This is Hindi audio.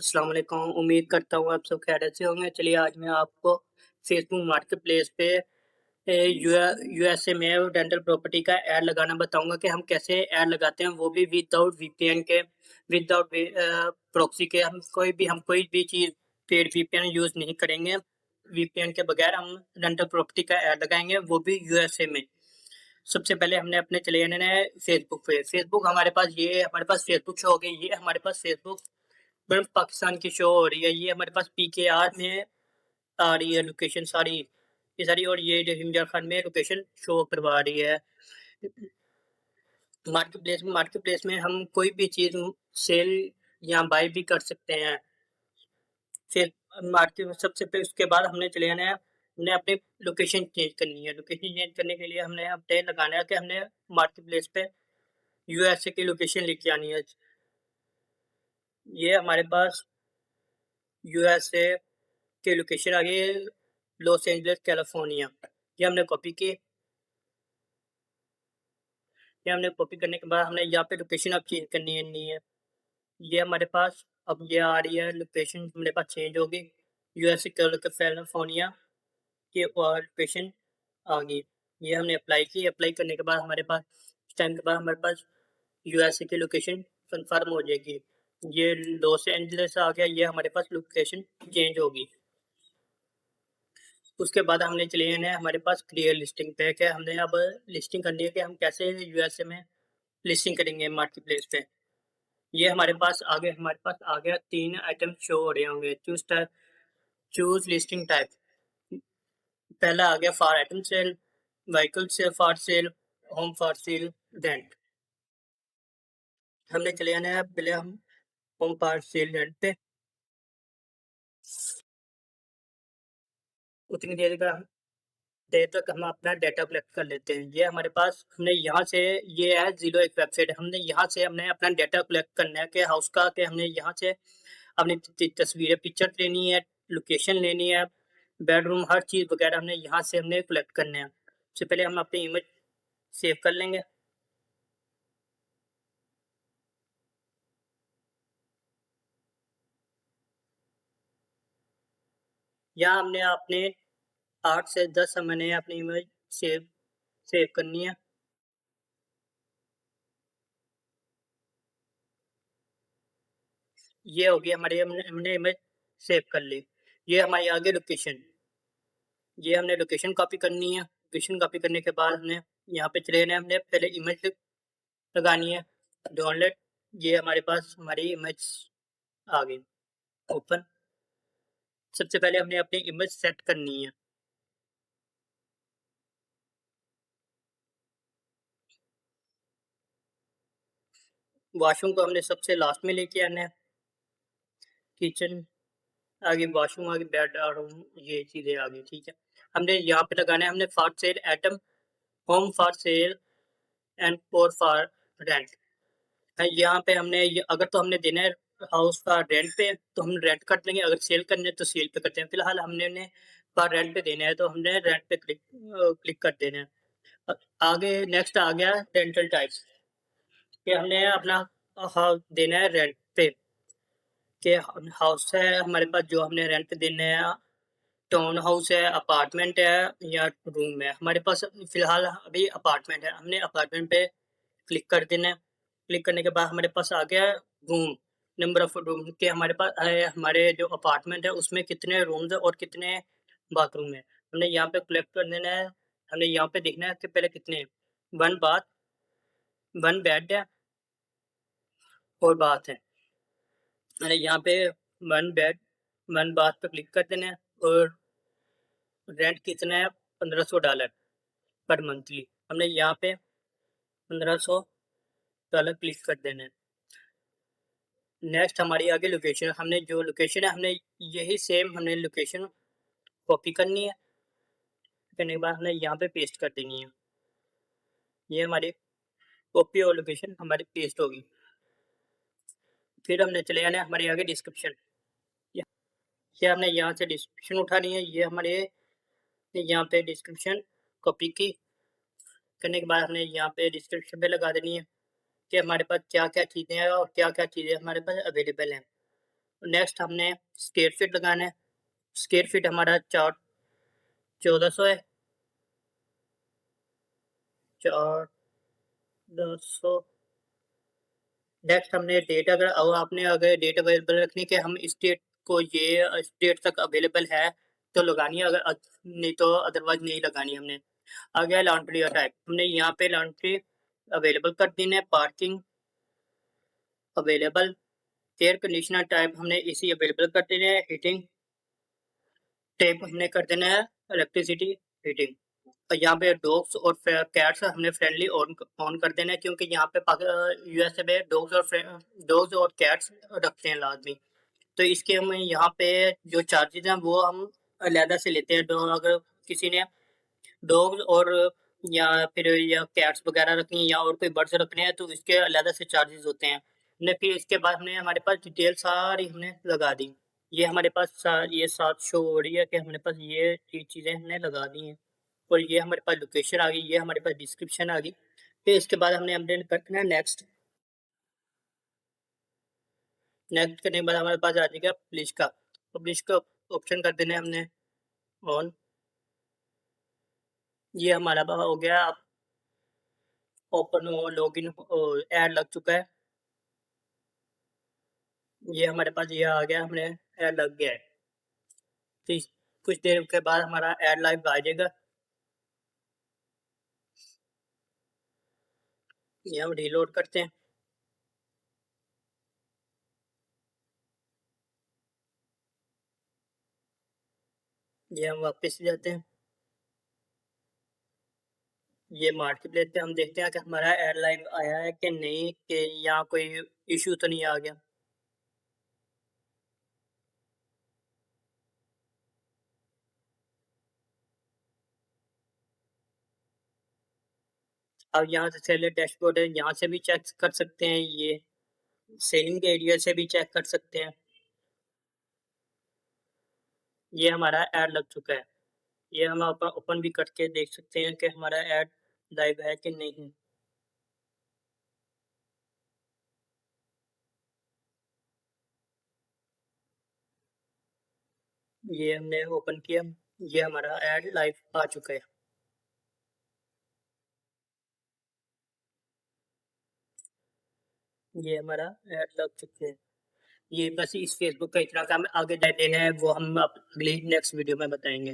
अस्सलाम वालेकुम। उम्मीद करता हूँ आप सब खैरियत से होंगे। चलिए आज मैं आपको फेसबुक मार्केटप्लेस पे यूएसए में रेंटल प्रॉपर्टी का ऐड लगाना बताऊँगा कि हम कैसे ऐड लगाते हैं, वो भी विदाउट वीपीएन के, विदाउट प्रॉक्सी के। हम कोई भी चीज़ पेड वीपीएन यूज़ नहीं करेंगे। वीपीएन के बगैर हम रेंटल प्रॉपर्टी का ऐड लगाएँगे, वो भी यूएसए में। सबसे पहले हमने अपने चले जाना है फेसबुक पे। फेसबुक हमारे पास फेसबुक शो हो गई। ये हमारे पास फेसबुक मैम पाकिस्तान की शो हो रही है। ये हमारे पास पीकेआर में आ रही है लोकेशन सारी, ये सारी, और ये जो हिमजार खान में लोकेशन शो करवा रही है। मार्केट प्लेस में हम कोई भी चीज़ सेल या बाय भी कर सकते हैं। फिर मार्केट में सबसे पहले उसके बाद हमने चले जाना है, हमने अपनी लोकेशन चेंज करनी है। लोकेशन चेंज करने के लिए हमने अपडेट लगाना है कि हमने मार्केट प्लेस पे यूएसए की लोकेशन लेके आनी है। ये हमारे पास यूएसए की लोकेशन आ गई है, लॉस एंजलिस कैलिफोर्निया। ये हमने कॉपी की। ये हमने कॉपी करने के बाद हमने यहाँ पे लोकेशन अब चेंज करनी है नहीं है। ये हमारे पास अब ये आ रही है लोकेशन, हमारे पास चेंज होगी। यूएसए कैलिफोर्निया की और लोकेशन आ गई। ये हमने अप्लाई की। अप्लाई करने के बाद हमारे पास इस टाइम के बाद हमारे पास यूएसए की लोकेशन कंफर्म हो जाएगी। ये लॉस एंजलिस आ गया, ये हमारे पास लोकेशन चेंज होगी। उसके बाद हमने चले जाना है हमारे पास क्लियर लिस्टिंग पे, क्या हमने अब लिस्टिंग करनी है कि हम कैसे यूएसए में लिस्टिंग करेंगे मार्केट प्लेस पे। ये हमारे पास आ गया 3 आइटम शो हो रहे होंगे। Choose listing type. पहला आ गया फॉर आइटम सेल, व्हीकल से for sale, home for sale, rent. हमने चले जाना है पहले हम होम फॉर सेल रेंट पे। उतनी देर तक हम अपना डेटा कलेक्ट कर लेते हैं। ये हमारे पास हमने यहाँ से, ये है जीरो एक वेबसाइट है। हमने अपना डेटा कलेक्ट करना है कि हाउस का, कि हमने यहाँ से अपनी तस्वीरें, पिक्चर लेनी है, लोकेशन लेनी है, बेडरूम, हर चीज़ वगैरह हमने यहाँ से हमने कलेक्ट करने हैं। सबसे पहले हम अपनी इमेज सेव कर लेंगे। यहाँ हमने अपने 8 से 10 हमने अपनी इमेज सेव सेव करनी है। ये हो गया हमारी, हमने इमेज सेव कर ली। ये हमारी आगे लोकेशन, ये हमने लोकेशन कॉपी करनी है। लोकेशन कॉपी करने के बाद हमने यहाँ पे चले जाना है, हमने पहले इमेज लगानी है डाउनलोड। ये हमारे पास हमारी इमेज आ गई ओपन। सबसे पहले हमने अपनी इमेज सेट करनी है। वॉशरूम को हमने सबसे लास्ट में लेके आना है। किचन आगे, वॉशरूम आगे, बेड और ये चीज़ें आ गई, ठीक है। हमने यहाँ पे लगाना है, हमने for sale item, home for sale and for rent. यहाँ पे अगर तो हमने देना है हाउस का रेंट पे तो हम रेंट कर देंगे, अगर सेल करने हैं तो सेल पे करते हैं। फिलहाल हमने उन्हें पर रेंट पे देना है तो हमने रेंट पे क्लिक कर देना है। आगे नेक्स्ट आ गया रेंटल टाइप्स, कि हमने अपना हाउस देना है रेंट पे, कि हाउस है हमारे पास जो हमने रेंट पे देना है, टाउन हाउस है, अपार्टमेंट है या रूम है। हमारे पास फिलहाल अभी अपार्टमेंट है, हमने अपार्टमेंट पे क्लिक कर देना है। क्लिक करने के बाद हमारे पास आ गया रूम, नंबर ऑफ रूम, के हमारे पास हमारे जो अपार्टमेंट है उसमें कितने रूम्स है और कितने बाथरूम है। हमने यहाँ पे क्लिक कर देना है। हमने यहाँ पे देखना है कि पहले कितने, वन बाथ, वन बेड है और बाथ है। मैंने यहाँ पे वन बेड, वन बाथ पे क्लिक कर देना है। और रेंट कितना है, $1500 पर मंथली। हमने यहाँ पे $1500 क्लिक कर देना है। नेक्स्ट हमारी आगे लोकेशन, हमने जो लोकेशन है हमने यही सेम हमने लोकेशन कॉपी करनी है। करने के बाद हमने यहाँ पे पेस्ट कर देनी है। ये हमारी कॉपी और लोकेशन हमारी पेस्ट होगी। फिर हमने चले जाना है हमारे आगे डिस्क्रिप्शन। ये हमने यहाँ से डिस्क्रिप्शन उठानी है। ये हमारे यहाँ पे डिस्क्रिप्शन कॉपी की। करने के बाद हमने यहाँ पे डिस्क्रिप्शन पे लगा देनी है कि हमारे पास क्या क्या चीज़ें हैं और क्या क्या चीज़ें हमारे पास अवेलेबल हैं। नेक्स्ट हमने स्क्वायर फीट लगाना है। स्क्वायर फीट हमारा 1400 है। 1400। नेक्स्ट हमने डेट आपने अगर डेट अवेलेबल रखनी कि हम इस डेट को ये इस डेट तक अवेलेबल है तो लगानी है, अगर नहीं तो अदरवाइज नहीं लगानी हमने। आ गया लॉन्ड्री का टाइप, हमने यहाँ पे लॉन्ड्री अवेलेबल कर देना है, parking available, air conditioner type हमने इसी अवेलेबल कर देना है, हीटिंग टाइप हमने कर देना है इलेक्ट्रिसिटी हीटिंग। और यहाँ पे डॉग्स और कैट्स हमने फ्रेंडली ऑन ऑन कर देना है, क्योंकि यहाँ पे यूएसए में डॉग्स और कैट्स रखते हैं लाजमी। तो इसके हम यहाँ पे जो चार्जेस हैं वो हम अलहदा से लेते हैं। अगर किसी ने डॉग्स और या फिर या कैट्स वगैरह रखनी है या और कोई बर्ड्स रखने हैं तो इसके अलहदा से चार्जेस होते हैं। हमने फिर इसके बाद हमने हमारे पास डिटेल सारी हमने लगा दी। ये हमारे पास ये सात शो हो रही है कि हमारे पास ये चीज़ें हमने लगा दी हैं, और ये हमारे पास लोकेशन आ गई, ये हमारे पास डिस्क्रिप्शन आ गई। फिर इसके बाद हमने करना है नेक्स्ट। नेक्स्ट करने के बाद हमारे पास आ जाएगा पब्लिश का ऑप्शन कर देना है हमने ऑन। ये हमारा हो गया ओपन लॉगिन ऐड लग चुका है। ये हमारे पास ये आ गया, हमने ऐड लग गया है। तो कुछ देर के बाद हमारा ऐड लाइव आ जाएगा। ये हम रीलोड करते हैं। ये हम वापस जाते हैं, ये मार्केट लेते हैं, हम देखते हैं कि हमारा ऐड लाइव आया है कि नहीं, कि यहाँ कोई इशू तो नहीं आ गया। अब यहाँ से सेलर डैशबोर्ड है, यहाँ से भी चेक कर सकते हैं, ये सेलिंग एरिया से भी चेक कर सकते हैं। ये हमारा ऐड लग चुका है। ये हम ओपन भी करके देख सकते हैं कि हमारा ऐड लाइव है कि नहीं। ये हमने ओपन किया, ये हमारा ऐड लाइव आ चुका है। ये हमारा ऐड लग चुके हैं। ये बस इस फेसबुक का इतना काम आगे देना है, वो हम अगली नेक्स्ट वीडियो में बताएंगे।